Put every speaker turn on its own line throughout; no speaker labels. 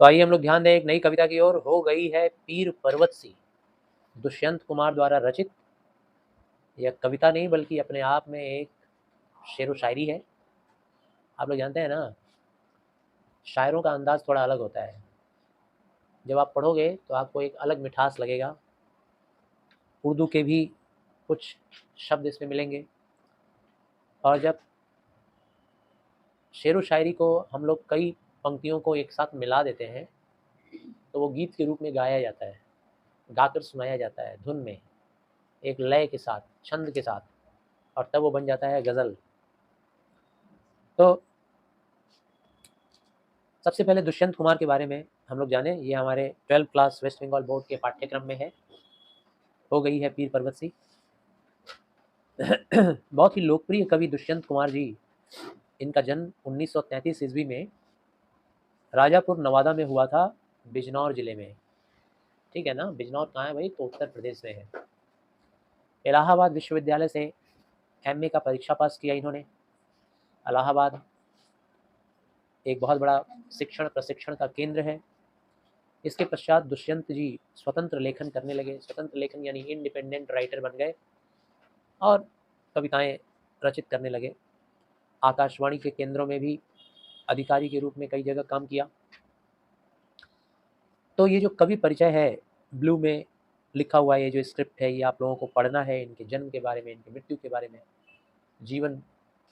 तो आइए हम लोग ध्यान दें एक नई कविता की ओर। हो गई है पीर पर्वत सी, दुष्यंत कुमार द्वारा रचित। यह कविता नहीं बल्कि अपने आप में एक शेर व शायरी है। आप लोग जानते हैं ना, शायरों का अंदाज थोड़ा अलग होता है। जब आप पढ़ोगे तो आपको एक अलग मिठास लगेगा। उर्दू के भी कुछ शब्द इसमें मिलेंगे, और जब शेर व शायरी को हम लोग कई पंक्तियों को एक साथ मिला देते हैं तो वो गीत के रूप में गाया जाता है, गाकर सुनाया जाता है धुन में, एक लय के साथ, छंद के साथ, और तब वो बन जाता है गज़ल। तो सबसे पहले दुष्यंत कुमार के बारे में हम लोग जाने। ये हमारे 12th class waste Bengal board के पाठ्यक्रम में है। हो गई है पीर पर्वत सी। बहुत ही लोकप्रिय कवि दुष्यंत कुमार जी, इनका जन्म 1933 ईस्वी में राजापुर नवादा में हुआ था, बिजनौर जिले में। ठीक है ना, बिजनौर कहाँ है भाई? तो उत्तर प्रदेश में है। इलाहाबाद विश्वविद्यालय से एमए का परीक्षा पास किया इन्होंने। इलाहाबाद एक बहुत बड़ा शिक्षण प्रशिक्षण का केंद्र है। इसके पश्चात दुष्यंत जी स्वतंत्र लेखन करने लगे। स्वतंत्र लेखन यानी इंडिपेंडेंट राइटर बन गए और कविताएं रचित करने लगे। आकाशवाणी के केंद्रों में भी अधिकारी के रूप में कई जगह काम किया। तो ये जो कवि परिचय है, ब्लू में लिखा हुआ ये जो स्क्रिप्ट है, ये आप लोगों को पढ़ना है। इनके जन्म के बारे में, इनकी मृत्यु के बारे में, जीवन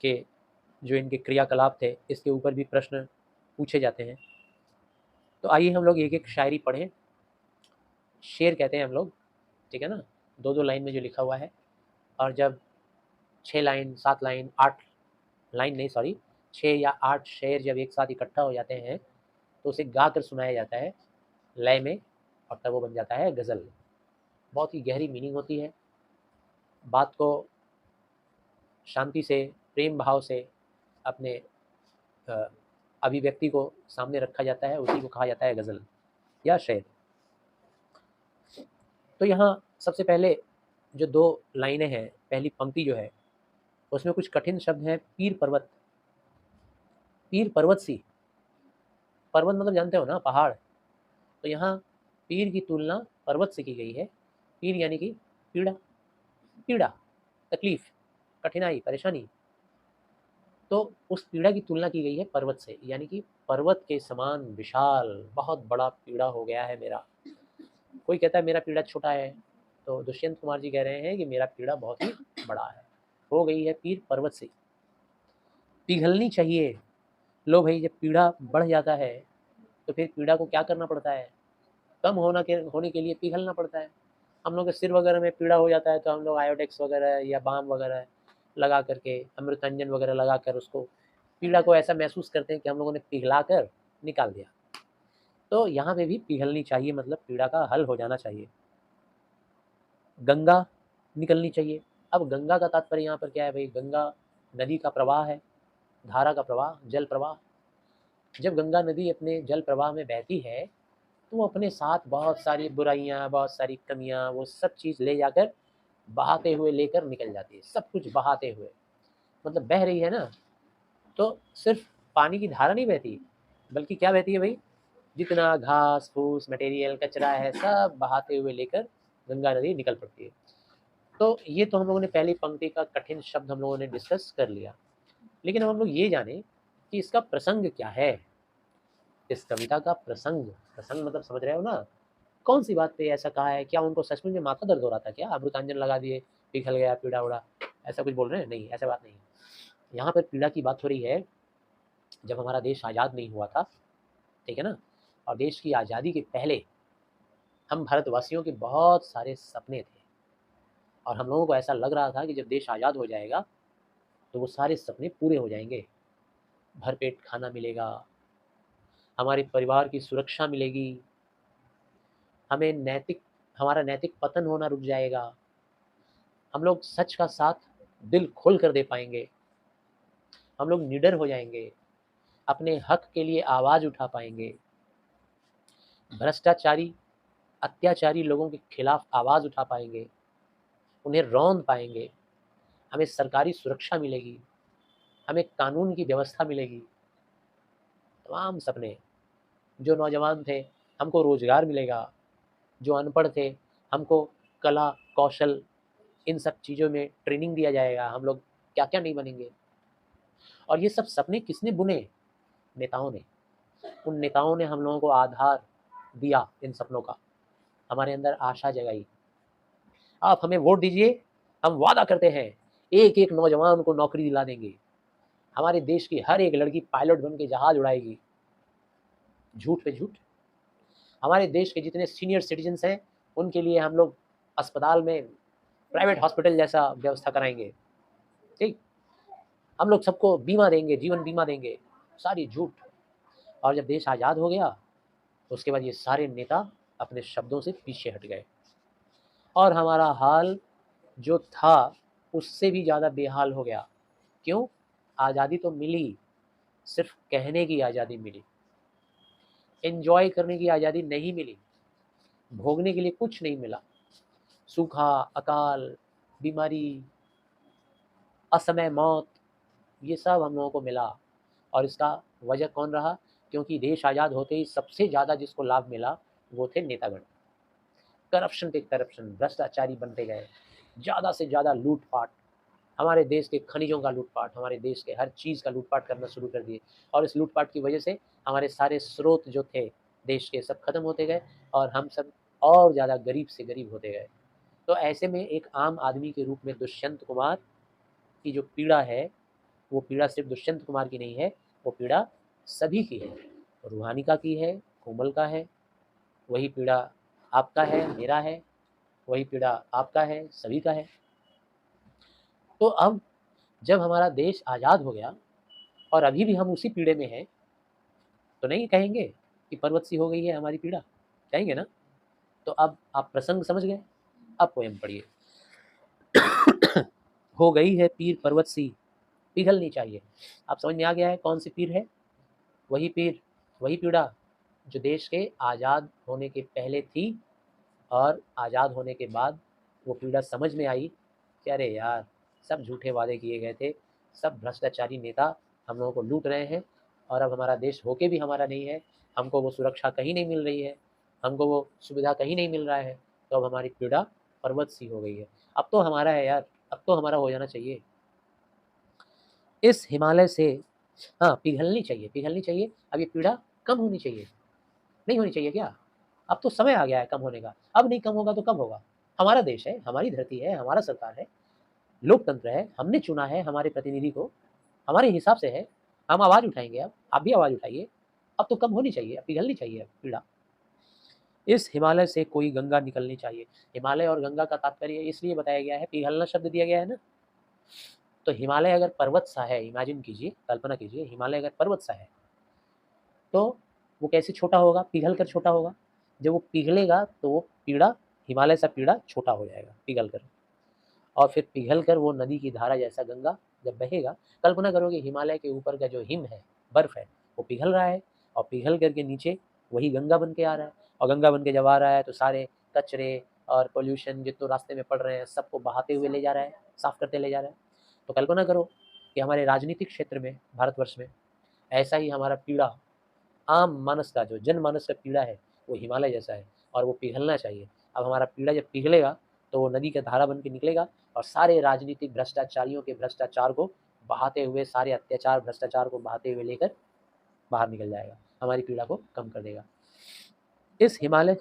के जो इनके क्रियाकलाप थे, इसके ऊपर भी प्रश्न पूछे जाते हैं। तो आइए हम लोग एक एक शायरी पढ़ें। शेर कहते हैं हम लोग, ठीक है ना, दो दो लाइन में जो लिखा हुआ है। और जब 6 लाइन 7 लाइन 8 लाइन नहीं सॉरी 6 या 8 शेर जब एक साथ इकट्ठा हो जाते हैं तो उसे गा कर सुनाया जाता है लय में, और तब वो बन जाता है गज़ल। बहुत ही गहरी मीनिंग होती है। बात को शांति से, प्रेम भाव से, अपने अभिव्यक्ति को सामने रखा जाता है, उसी को कहा जाता है गज़ल या शेर। तो यहाँ सबसे पहले जो 2 लाइनें हैं, पहली पंक्ति जो है उसमें कुछ कठिन शब्द हैं। पीर पर्वत, पीर पर्वत सी। पर्वत मतलब जानते हो ना, पहाड़। तो यहाँ पीर की तुलना पर्वत से की गई है। पीर यानी कि पीड़ा, पीड़ा, तकलीफ, कठिनाई, परेशानी। तो उस पीड़ा की तुलना की गई है पर्वत से, यानी कि पर्वत के समान विशाल बहुत बड़ा पीड़ा हो गया है मेरा। कोई कहता है मेरा पीड़ा छोटा है, तो दुष्यंत कुमार जी कह रहे हैं कि मेरा पीड़ा बहुत ही बड़ा है। हो गई है पीर पर्वत से, पिघलनी चाहिए। लो भाई, जब पीड़ा बढ़ जाता है तो फिर पीड़ा को क्या करना पड़ता है? कम होने के लिए पिघलना पड़ता है। हम लोग के सिर वगैरह में पीड़ा हो जाता है तो हम लोग आयोडेक्स वगैरह या बाम वगैरह लगा करके, अमृतांजन वगैरह लगा कर उसको पीड़ा को ऐसा महसूस करते हैं कि हम लोगों ने पिघला कर निकाल दिया। तो यहाँ पे भी पिघलनी चाहिए, मतलब पीड़ा का हल हो जाना चाहिए। गंगा निकलनी चाहिए। अब गंगा का तात्पर्य यहाँ पर क्या है भाई? गंगा नदी का प्रवाह है, धारा का प्रवाह, जल प्रवाह। जब गंगा नदी अपने जल प्रवाह में बहती है तो वो अपने साथ बहुत सारी बुराइयाँ, बहुत सारी कमियाँ, वो सब चीज़ ले जाकर बहाते हुए लेकर निकल जाती है। सब कुछ बहाते हुए, मतलब बह रही है ना, तो सिर्फ पानी की धारा नहीं बहती, बल्कि क्या बहती है भाई? जितना घास फूस मटेरियल कचरा है सब बहाते हुए लेकर गंगा नदी निकल पड़ती है। तो ये तो हम लोगों ने पहली पंक्ति का कठिन शब्द हम लोगों ने डिस्कस कर लिया। लेकिन अब हम लोग ये जाने कि इसका प्रसंग क्या है। इस कविता का प्रसंग, प्रसंग मतलब समझ रहे हो ना, कौन सी बात पे ऐसा कहा है? क्या उनको सच में माथा दर्द हो रहा था क्या? अमृतांजन लगा दिए, पिघल गया पीड़ा उड़ा, ऐसा कुछ बोल रहे हैं? नहीं, ऐसा बात नहीं है। यहाँ पर पीड़ा की बात हो रही है जब हमारा देश आज़ाद नहीं हुआ था, ठीक है ना, और देश की आज़ादी के पहले हम भारतवासियों के बहुत सारे सपने थे, और हम लोगों को ऐसा लग रहा था कि जब देश आज़ाद हो जाएगा तो वो सारे सपने पूरे हो जाएंगे। भरपेट खाना मिलेगा, हमारे परिवार की सुरक्षा मिलेगी, हमें नैतिक हमारा नैतिक पतन होना रुक जाएगा, हम लोग सच का साथ दिल खोल कर दे पाएंगे, हम लोग निडर हो जाएंगे, अपने हक के लिए आवाज़ उठा पाएंगे, भ्रष्टाचारी अत्याचारी लोगों के खिलाफ आवाज़ उठा पाएंगे, उन्हें रौंद पाएंगे, हमें सरकारी सुरक्षा मिलेगी, हमें कानून की व्यवस्था मिलेगी। तमाम सपने जो नौजवान थे हमको रोजगार मिलेगा, जो अनपढ़ थे हमको कला, कौशल, इन सब चीज़ों में ट्रेनिंग दिया जाएगा, हम लोग क्या-क्या नहीं बनेंगे। और ये सब सपने किसने बुने? नेताओं ने। उन नेताओं ने हम लोगों को आधार दिया इन सपनों का, हमारे अंदर आशा जगाई। आप हमें वोट दीजिए, हम वादा करते हैं एक-एक नौजवान को नौकरी दिला देंगे। हमारे देश की हर एक लड़की पायलट बन के जहाज उड़ाएगी। झूठ पे झूठ। हमारे देश के जितने सीनियर सिटीजन्स हैं उनके लिए हम लोग अस्पताल में प्राइवेट हॉस्पिटल जैसा व्यवस्था कराएंगे, ठीक। हम लोग सबको बीमा देंगे, जीवन बीमा देंगे, सारी झूठ। और जब देश आज़ाद हो गया उसके बाद ये सारे नेता अपने शब्दों से पीछे हट गए और हमारा हाल जो था उससे भी ज़्यादा बेहाल हो गया। क्यों? आज़ादी तो मिली, सिर्फ कहने की आज़ादी मिली, एन्जॉय करने की आज़ादी नहीं मिली, भोगने के लिए कुछ नहीं मिला। सूखा, अकाल, बीमारी, असमय मौत, ये सब हम लोगों को मिला। और इसका वजह कौन रहा? क्योंकि देश आज़ाद होते ही सबसे ज़्यादा जिसको लाभ मिला वो थे नेतागण। करप्शन पे करप्शन, भ्रष्टाचारी बनते गए, ज़्यादा से ज़्यादा लूट-पाट, हमारे देश के खनिजों का लूट-पाट, हमारे देश के हर चीज़ का लूट-पाट करना शुरू कर दिए। और इस लूट-पाट की वजह से हमारे सारे स्रोत जो थे देश के सब खत्म होते गए और हम सब और ज़्यादा गरीब से गरीब होते गए। तो ऐसे में एक आम आदमी के रूप में दुष्यंत कुमार की जो पीड़ा है, वो पीड़ा सिर्फ दुष्यंत कुमार की नहीं है, वो पीड़ा सभी की है। रूहानिका की है, कोमल का है, वही पीड़ा आपका है, मेरा है, वही पीड़ा आपका है, सभी का है। तो अब जब हमारा देश आज़ाद हो गया और अभी भी हम उसी पीड़े में हैं, तो नहीं कहेंगे कि पर्वत सी हो गई है हमारी पीड़ा? कहेंगे ना? तो अब आप प्रसंग समझ गए, अब पोएम पढ़िए। हो गई है पीर पर्वत सी, पिघलनी चाहिए। आप समझ में आ गया है कौन सी पीर है? वही पीर, वही पीड़ा जो देश के आज़ाद होने के पहले थी और आज़ाद होने के बाद वो पीड़ा समझ में आई कि अरे यार, सब झूठे वादे किए गए थे, सब भ्रष्टाचारी नेता हम लोगों को लूट रहे हैं और अब हमारा देश होके भी हमारा नहीं है, हमको वो सुरक्षा कहीं नहीं मिल रही है, हमको वो सुविधा कहीं नहीं मिल रहा है, तो अब हमारी पीड़ा पर्वत सी हो गई है। अब तो हमारा है यार, अब तो हमारा हो जाना चाहिए। इस हिमालय से हाँ, पिघलनी चाहिए, पिघलनी चाहिए। अब ये पीड़ा कम होनी चाहिए, नहीं होनी चाहिए क्या? अब तो समय आ गया है कम होने का, अब नहीं कम होगा तो कब होगा? हमारा देश है, हमारी धरती है, हमारा सरकार है, लोकतंत्र है, हमने चुना है हमारे प्रतिनिधि को, हमारे हिसाब से है, हम आवाज़ उठाएँगे अब, आप भी आवाज़ उठाइए। अब तो कम होनी चाहिए, अब पिघलनी चाहिए अब पीड़ा। इस हिमालय से कोई गंगा निकलनी चाहिए। हिमालय और गंगा का तात्पर्य इसलिए बताया गया है, पिघलना शब्द दिया गया है ना, तो हिमालय अगर पर्वत सा है, इमेजिन कीजिए, कल्पना कीजिए, हिमालय अगर पर्वत सा है, तो वो कैसे छोटा होगा? पिघल कर छोटा होगा। जब वो पिघलेगा तो वो पीड़ा, हिमालय सा पीड़ा छोटा हो जाएगा पिघल कर। और फिर पिघल कर वो नदी की धारा जैसा गंगा जब बहेगा, कल्पना करो कि हिमालय के ऊपर का जो हिम है, बर्फ है, वो पिघल रहा है और पिघल कर के नीचे वही गंगा बन के आ रहा है। और गंगा बन के जब आ रहा है तो सारे कचरे और पॉल्यूशन जितने रास्ते में पड़ रहे हैं सबको बहाते हुए ले जा रहा है, साफ करते ले जा रहा है। तो कल्पना करो कि हमारे राजनीतिक क्षेत्र में, भारतवर्ष में ऐसा ही हमारा पीड़ा, आम मानस का जो जनमानस का पीड़ा है वो हिमालय जैसा है और वो पिघलना चाहिए। अब हमारा पीड़ा जब पिघलेगा तो वो नदी का धारा बन के निकलेगा और सारे राजनीतिक भ्रष्टाचारियों के भ्रष्टाचार को बहाते हुए, सारे अत्याचार भ्रष्टाचार को बहाते हुए लेकर बाहर निकल जाएगा, हमारी पीड़ा को कम कर देगा। इस हिमालय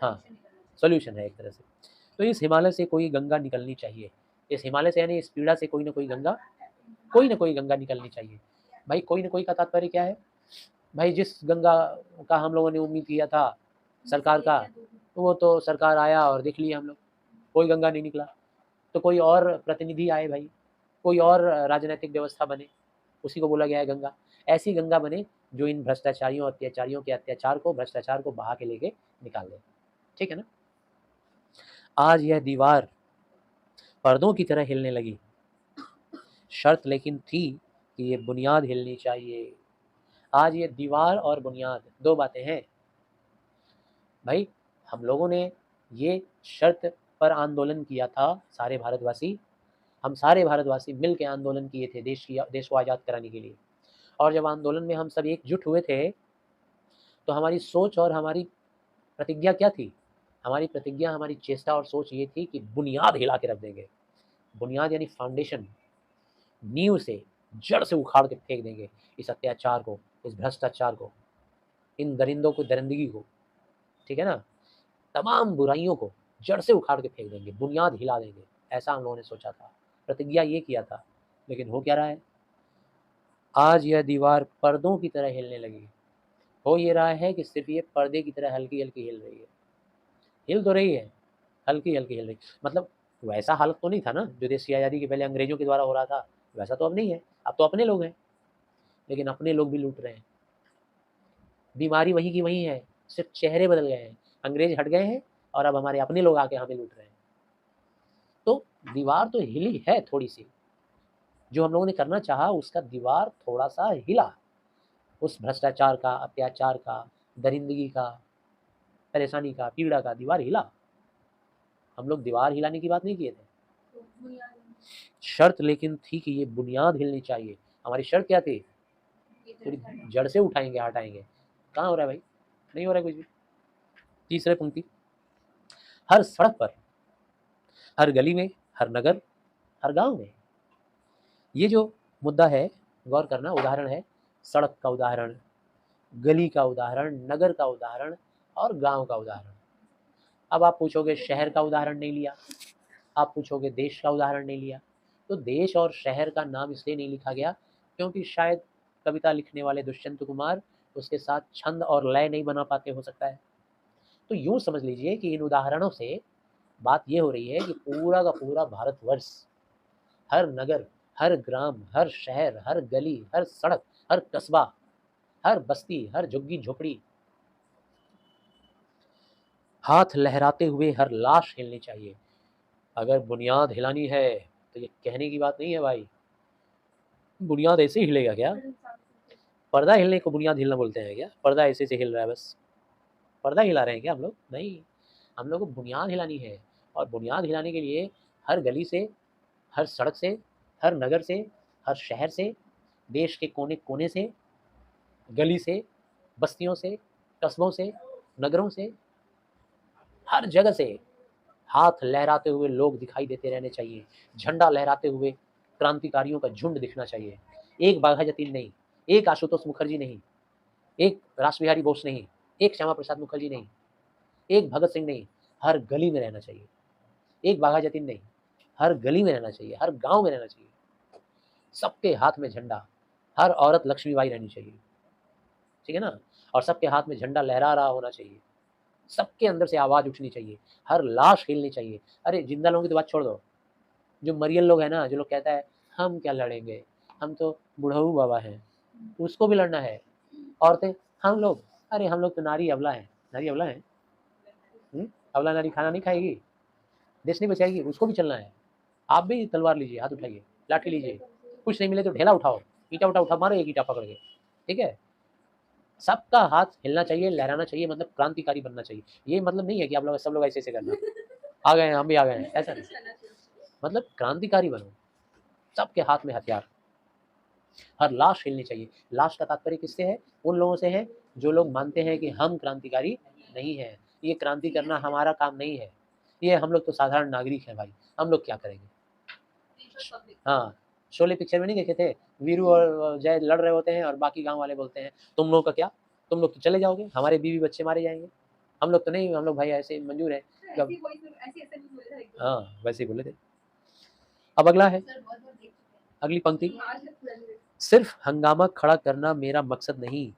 हाँ, सॉल्यूशन है एक तरह से। तो इस हिमालय से कोई गंगा निकलनी चाहिए। इस हिमालय से यानी इस पीड़ा से कोई ना कोई गंगा, कोई ना कोई गंगा निकलनी चाहिए। भाई कोई ना कोई का तात्पर्य क्या है? भाई जिस गंगा का हम लोगों ने उम्मीद किया था सरकार का, वो तो सरकार आया और देख लिया हम लोग, कोई गंगा नहीं निकला। तो कोई और प्रतिनिधि आए भाई, कोई और राजनैतिक व्यवस्था बने, उसी को बोला गया है गंगा। ऐसी गंगा बने जो इन भ्रष्टाचारियों, अत्याचारियों के अत्याचार को, भ्रष्टाचार को बहा के लेके निकाल दे। ठीक है ना? आज यह दीवार पर्दों की तरह हिलने लगी, शर्त लेकिन थी कि ये बुनियाद हिलनी चाहिए। आज ये दीवार और बुनियाद 2 बातें हैं। भाई हम लोगों ने ये शर्त पर आंदोलन किया था, सारे भारतवासी, हम सारे भारतवासी मिल के आंदोलन किए थे देश को आज़ाद कराने के लिए। और जब आंदोलन में हम सब एकजुट हुए थे तो हमारी सोच और हमारी प्रतिज्ञा क्या थी? हमारी प्रतिज्ञा, हमारी चेष्टा और सोच ये थी कि बुनियाद हिला के रख देंगे। बुनियाद यानी फाउंडेशन, नींव से, जड़ से उखाड़ के फेंक देंगे इस अत्याचार को, इस भ्रष्टाचार को, इन दरिंदों को, दरिंदगी को, ठीक है ना? तमाम बुराइयों को जड़ से उखाड़ के फेंक देंगे, बुनियाद हिला देंगे, ऐसा हम लोगों ने सोचा था, प्रतिज्ञा ये किया था। लेकिन हो क्या रहा है? आज यह दीवार पर्दों की तरह हिलने लगी। हो ये रहा है कि सिर्फ ये पर्दे की तरह हल्की-हल्की हिल रही है। हिल तो रही है, हल्की-हल्की हिल रही है। मतलब वैसा हालत तो नहीं था ना, जो देश की आज़ादी के पहले अंग्रेज़ों के द्वारा हो रहा था, वैसा तो अब नहीं है। अब तो अपने लोग हैं, लेकिन अपने लोग भी लूट रहे हैं। बीमारी वहीं की वहीं है, सिर्फ चेहरे बदल गए हैं। अंग्रेज़ हट गए हैं और अब हमारे अपने लोग आके हमें लूट रहे हैं। तो दीवार तो हिली है थोड़ी-सी, जो हम लोगों ने करना चाहा उसका दीवार थोड़ा-सा हिला। उस भ्रष्टाचार का, अत्याचार का, दरिंदगी का, परेशानी का, पीड़ा का दीवार हिला। हम लोग दीवार हिलाने की बात नहीं किए थे। शर्त लेकिन थी कि ये बुनियाद हिलनी चाहिए। हमारी शर्त क्या थी? पूरी जड़ से उठाएँगे, हटाएँगे। कहाँ हो रहा है भाई? नहीं हो रहा है कुछ भी। तीसरी पंक्ति, हर सड़क पर, हर गली में, हर नगर, हर गाँव में। ये जो मुद्दा है, गौर करना, उदाहरण है, सड़क का उदाहरण, गली का उदाहरण, नगर का उदाहरण और गाँव का उदाहरण। अब आप पूछोगे शहर का उदाहरण नहीं लिया, आप पूछोगे देश का उदाहरण नहीं लिया। तो देश और शहर का नाम इसलिए नहीं लिखा गया क्योंकि शायद कविता लिखने वाले दुष्यंत कुमार उसके साथ छंद और लय नहीं बना पाते, हो सकता है। तो यूँ समझ लीजिए कि इन उदाहरणों से बात ये हो रही है कि पूरा का पूरा भारतवर्ष, हर नगर, हर ग्राम, हर शहर, हर गली, हर सड़क, हर कस्बा, हर बस्ती, हर झुग्गी-झोपड़ी, हाथ लहराते हुए हर लाश हिलनी चाहिए। अगर बुनियाद हिलानी है तो ये कहने की बात नहीं है भाई। बुनियाद ऐसे ही हिलेगा क्या? पर्दा हिलने को बुनियाद हिलना बोलते हैं क्या? पर्दा ऐसे से हिल रहा है बस। पर्दा हिला रहे हैं क्या हम लोग? नहीं, हम लोग को बुनियाद हिलानी है और बुनियाद हिलाने के लिए हर गली से, हर सड़क से, हर नगर से, हर शहर से, देश के कोने-कोने से, गली से, बस्तियों से, कस्बों से, नगरों से, हर जगह से हाथ लहराते हुए लोग दिखाई देते रहने चाहिए। झंडा लहराते हुए क्रांतिकारियों का झुंड दिखना चाहिए। एक बाघा जतीन नहीं, एक आशुतोष मुखर्जी नहीं, एक रासबिहारी बोस नहीं, एक श्यामा प्रसाद मुखर्जी नहीं, एक भगत सिंह नहीं, हर गली में रहना चाहिए। एक बाघा जतीन नहीं, हर गली में रहना चाहिए, हर गाँव में रहना चाहिए। सबके हाथ में झंडा, हर औरत लक्ष्मीबाई रहनी चाहिए, ठीक है ना? और सबके हाथ में झंडा लहरा रहा होना चाहिए। सबके अंदर से आवाज़ उठनी चाहिए, हर लाश हिलनी चाहिए। अरे जिंदा लोगों की तो बात छोड़ दो, जो मरियल लोग हैं ना, जो लोग कहता है हम क्या लड़ेंगे, हम तो बुढ़ऊ बाबा हैं, उसको भी लड़ना है। औरतें, हम लोग, अरे हम लोग तो नारी अबला हैं, नारी अबला हैं, अबला नारी खाना नहीं खाएगी, देश नहीं बचाएगी, उसको भी चलना है। आप भी तलवार लीजिए, हाथ उठाइए, लाठी लीजिए, कुछ नहीं मिले तो ढेला उठाओ, ईंटा उठा मारो, एक ईंटा पकड़ के, ठीक है? सबका हाथ हिलना चाहिए, लहराना चाहिए, मतलब क्रांतिकारी बनना चाहिए। ये मतलब नहीं है कि आप लोग सब लोग ऐसे-ऐसे करना, आ गए हैं, हम भी आ गए हैं, ऐसा नहीं। मतलब क्रांतिकारी बनो, सबके हाथ में हथियार, हर लाश हिलनी चाहिए। लाश का तात्पर्य किससे है? उन लोगों से है जो लोग मानते हैं कि हम क्रांतिकारी नहीं हैं, ये क्रांति करना हमारा काम नहीं है, ये हम लोग तो साधारण नागरिक हैं भाई, हम लोग क्या करेंगे? हाँ, शोले पिक्चर में नहीं देखे थे? वीरू और जय लड़ रहे होते हैं और बाकी गाँव वाले बोलते हैं, तुम लोगों का क्या? तुम लोग तो चले जाओगे, हमारे बीवी-बच्चे मारे जाएँगे। हम लोग तो नहीं, हम लोग भाई ऐसे मंजूर हैं। जब हाँ, वैसे ही बोले थे। अब अगला है, अगली पंक्ति, सिर्फ हंगामा खड़ा करना मेरा मकसद नहीं,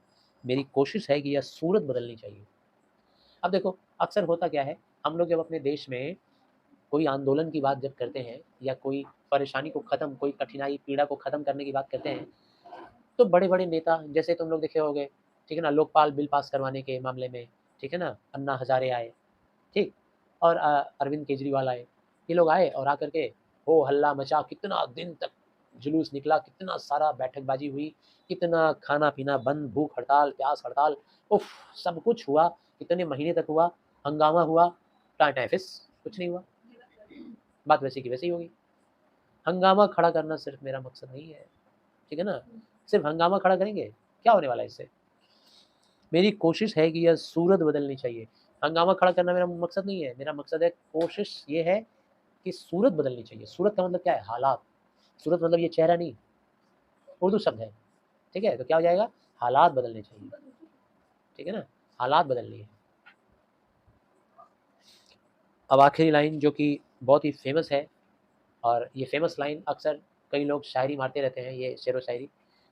मेरी कोशिश है कि यह सूरत बदलनी चाहिए। अब देखो, अक्सर होता क्या है, हम लोग जब अपने देश में कोई आंदोलन की बात जब करते हैं या कोई परेशानी को खत्म, कोई कठिनाई, पीड़ा को खत्म करने की बात करते हैं, तो बड़े-बड़े नेता जैसे तुम लोग देखे होंगे, ठीक है ना? लोकपाल बिल पास करवाने के मामले में, ठीक है ना? अन्ना हज़ारे आए, ठीक? और अरविंद केजरीवाल आए। ये लोग आए और आकर के हो हल्ला मचा, कितना दिन तक जुलूस निकला, कितना सारा बैठकबाजी हुई, कितना खाना-पीना बंद, भूख हड़ताल, प्यास हड़ताल, उफ़! सब कुछ हुआ, कितने महीने तक हुआ, हंगामा हुआ, टाँय-टाँय फिस, कुछ नहीं हुआ। बात वैसी की वैसी ही होगी। हंगामा खड़ा करना सिर्फ मेरा मकसद नहीं है, ठीक है ना? सिर्फ हंगामा खड़ा करेंगे, क्या होने वाला है इससे? मेरी कोशिश है कि यह सूरत बदलनी चाहिए। हंगामा खड़ा करना मेरा मकसद नहीं है, मेरा मकसद है, कोशिश ये है कि सूरत बदलनी चाहिए। सूरत का मतलब क्या है? हालात। सूरत मतलब ये चेहरा नहीं, उर्दू शब्द है, ठीक है? तो क्या हो जाएगा? हालात बदलने चाहिए, ठीक है ना? हालात बदलनी है। अब आखिरी लाइन जो कि बहुत ही फेमस है, और ये फेमस लाइन अक्सर कई लोग शायरी मारते रहते हैं, ये शेरो शायरी,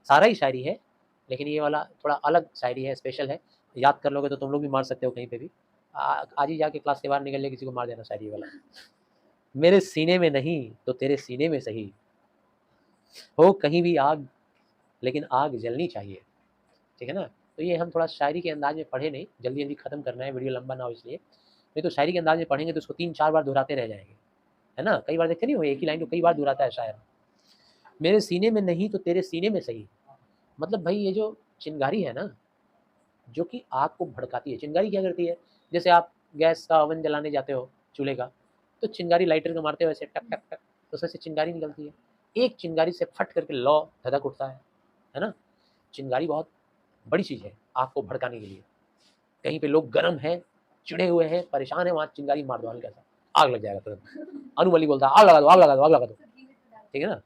सारा ही शायरी है, लेकिन ये वाला थोड़ा अलग शायरी है, स्पेशल है। याद कर लोगे तो तुम लोग भी मार सकते हो कहीं पे भी। आज ही जाके क्लास के बाहर निकल के किसी को मार देना शायरी वाला। मेरे सीने में नहीं तो तेरे सीने में सही, हो कहीं भी आग लेकिन आग जलनी चाहिए, ठीक है ना? तो ये हम थोड़ा शायरी के अंदाज में पढ़े नहीं, जल्दी जल्दी खत्म करना है, वीडियो लंबा ना हो इसलिए। नहीं तो शायरी के अंदाज में पढ़ेंगे तो उसको 3-4 बार दोहराते रह जाएंगे, है ना? कई बार देखते नहीं हो, एक ही लाइन को कई बार दोहराता है शायर। मेरे सीने में नहीं तो तेरे सीने में सही, मतलब भाई ये जो चिंगारी है ना, जो कि आग को भड़काती है। चिंगारी क्या करती है? जैसे आप गैस का ओवन जलाने जाते हो, चूल्हे का, तो चिंगारी लाइटर का मारते हो ऐसे टक टक टक, तो उसमें से चिंगारी निकलती है। एक चिंगारी से फट करके लौ धधक उठता है ना? चिंगारी बहुत बड़ी चीज़ है आग को भड़काने के लिए। कहीं पे लोग गर्म हैं, चिढ़े हुए हैं, परेशान हैं, वहाँ चिंगारी मार दो हल्का सा, आग लग जाएगा तुरंत। अनुभली बोलता है, आग लगा दो, आग लगा दो, आग लगा दो, ठीक है ना?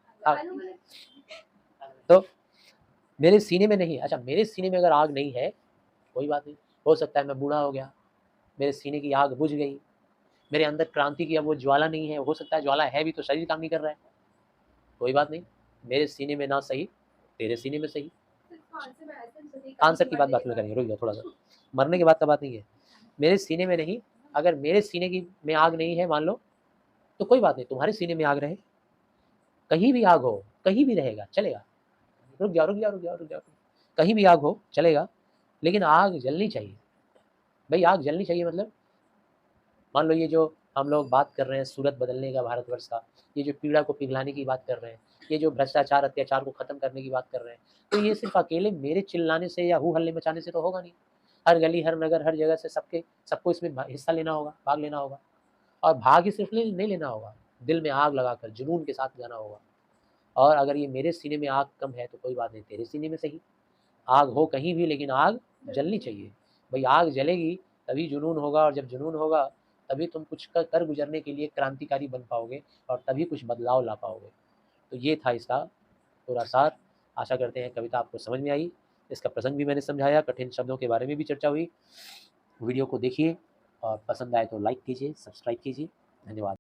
तो मेरे सीने में नहीं, अच्छा मेरे सीने में अगर आग नहीं है, कोई बात नहीं, हो सकता है मैं बूढ़ा हो गया, मेरे सीने की आग बुझ गई, मेरे अंदर क्रांति की अब वो ज्वाला नहीं है, हो सकता है ज्वाला है भी तो शरीर काम नहीं कर रहा है, कोई बात नहीं, मेरे सीने में ना सही, तेरे सीने में सही। आंसर की बात बाद में करेंगे, रुक जाओ थोड़ा सा, मरने के बाद का बात नहीं है। मेरे सीने में नहीं, अगर मेरे सीने की में आग नहीं है मान लो, तो कोई बात नहीं, तुम्हारे सीने में आग रहे, कहीं भी आग हो, कहीं भी रहेगा, चलेगा। रुक जाओ, रुक जाओ, रुक जाओ, रुक जाओ, कहीं भी आग हो चलेगा, लेकिन आग जलनी चाहिए। भाई आग जलनी चाहिए मतलब, मान लो ये जो हम लोग बात कर रहे हैं सूरत बदलने का भारतवर्ष का, ये जो पीड़ा को पिघलाने की बात कर रहे हैं, ये जो भ्रष्टाचार अत्याचार को खत्म करने की बात कर रहे हैं, तो ये सिर्फ अकेले मेरे चिल्लाने से या हू हल्ले मचाने से तो होगा नहीं। हर गली, हर नगर, हर जगह से सबको इसमें हिस्सा लेना होगा, भाग लेना होगा, और भाग ही सिर्फ नहीं लेना होगा, दिल में आग लगाकर जुनून के साथ जाना होगा। और अगर ये मेरे सीने में आग कम है तो कोई बात नहीं, तेरे सीने में सही, आग हो कहीं भी लेकिन आग जलनी चाहिए। भाई आग जलेगी तभी जुनून होगा, और जब जुनून होगा तभी तुम कुछ कर गुजरने के लिए क्रांतिकारी बन पाओगे, और तभी कुछ बदलाव ला पाओगे। तो ये था इसका पूरा सार। आशा करते हैं कविता आपको समझ में आई, इसका प्रसंग भी मैंने समझाया, कठिन शब्दों के बारे में भी चर्चा हुई। वीडियो को देखिए और पसंद आए तो लाइक कीजिए, सब्सक्राइब कीजिए। धन्यवाद।